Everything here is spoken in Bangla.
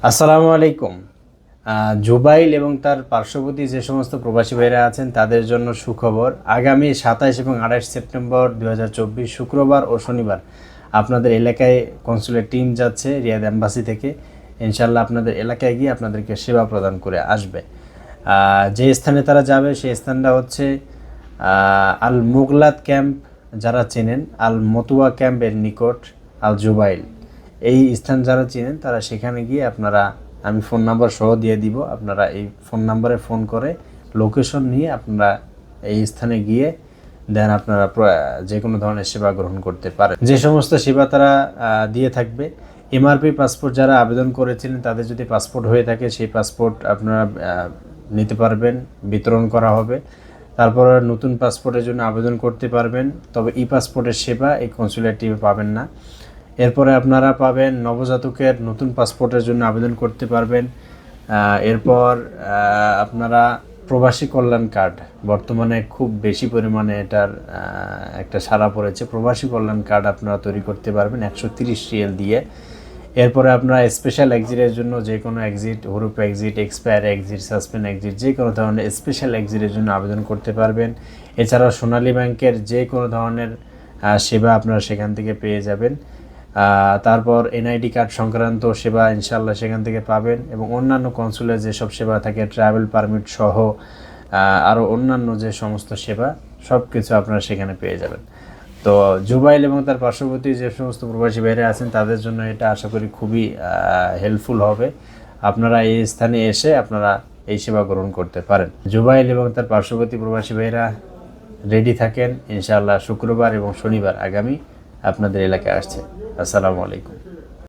আসসালামু আলাইকুম। জুবাইল এবং তার পার্শ্ববর্তী যে সমস্ত প্রবাসী ভাইরা আছেন তাদের জন্য সুখবর। আগামী ২৭ এবং ২৮ সেপ্টেম্বর ২০২৪ শুক্রবার ও শনিবার আপনাদের এলাকায় কনসুলেট টিম যাচ্ছে রিয়াদ এম্বাসি থেকে। ইনশাল্লাহ আপনাদের এলাকায় গিয়ে আপনাদেরকে সেবা প্রদান করে আসবে। যে স্থানে তারা যাবে সেই স্থানটা হচ্ছে আল মুগলাত ক্যাম্প, যারা চেনেন আল মতুয়া ক্যাম্পের নিকট আল জুবাইল। এই স্থান যারা চেনেন তারা সেখানে গিয়ে আমি ফোন নাম্বার সহ দিয়ে দিব, আপনারা এই ফোন নাম্বারে ফোন করে লোকেশন নিয়ে আপনারা এই স্থানে গিয়ে দেন আপনারা যে কোনো ধরনের সেবা গ্রহণ করতে পারেন। যে সমস্ত সেবা তারা দিয়ে থাকবে, এমআরপি পাসপোর্ট যারা আবেদন করেছিলেন তাদের যদি পাসপোর্ট হয়ে থাকে সেই পাসপোর্ট আপনারা নিতে পারবেন, বিতরণ করা হবে। তারপর নতুন পাসপোর্টের জন্য আবেদন করতে পারবেন, তবে ই পাসপোর্টের সেবা এই কনসুলেট টিমে পাবেন না। এরপরে আপনারা পাবেন নবজাতকের নতুন পাসপোর্টের জন্য আবেদন করতে পারবেন। এরপর আপনারা প্রবাসী কল্যাণ কার্ড, বর্তমানে খুব বেশি পরিমাণে এটার একটা সাড়া পড়েছে। প্রবাসী কল্যাণ কার্ড আপনারা তৈরি করতে পারবেন 130 রিয়াল দিয়ে। এরপরে আপনারা স্পেশাল এক্সিটের জন্য যে কোনো এক্সিট, হরুপ exit, expire exit, suspend exit, যে কোনো ধরনের স্পেশাল এক্সিটের জন্য আবেদন করতে পারবেন। এছাড়াও সোনালী ব্যাংকের যে কোনো ধরনের সেবা আপনারা সেখান থেকে পেয়ে যাবেন। তারপর এনআইডি কার্ড সংক্রান্ত সেবা ইনশাল্লাহ সেখান থেকে পাবেন, এবং অন্যান্য কনসুলের যেসব সেবা থাকে, ট্রাভেল পারমিট সহ আরও অন্যান্য যে সমস্ত সেবা, সব কিছু আপনারা সেখানে পেয়ে যাবেন। তো জুবাইল এবং তার পার্শ্ববর্তী যে সমস্ত প্রবাসী বাইরে আছেন তাদের জন্য এটা আশা করি খুবই হেল্পফুল হবে। আপনারা এই স্থানে এসে আপনারা এই সেবা গ্রহণ করতে পারেন। জুবাইল এবং তার পার্শ্ববর্তী প্রবাসী ভাইরা রেডি থাকেন, ইনশাআল্লাহ শুক্রবার এবং শনিবার আগামী আপনাদের এলাকায় আসছে। আসসালামু আলাইকুম।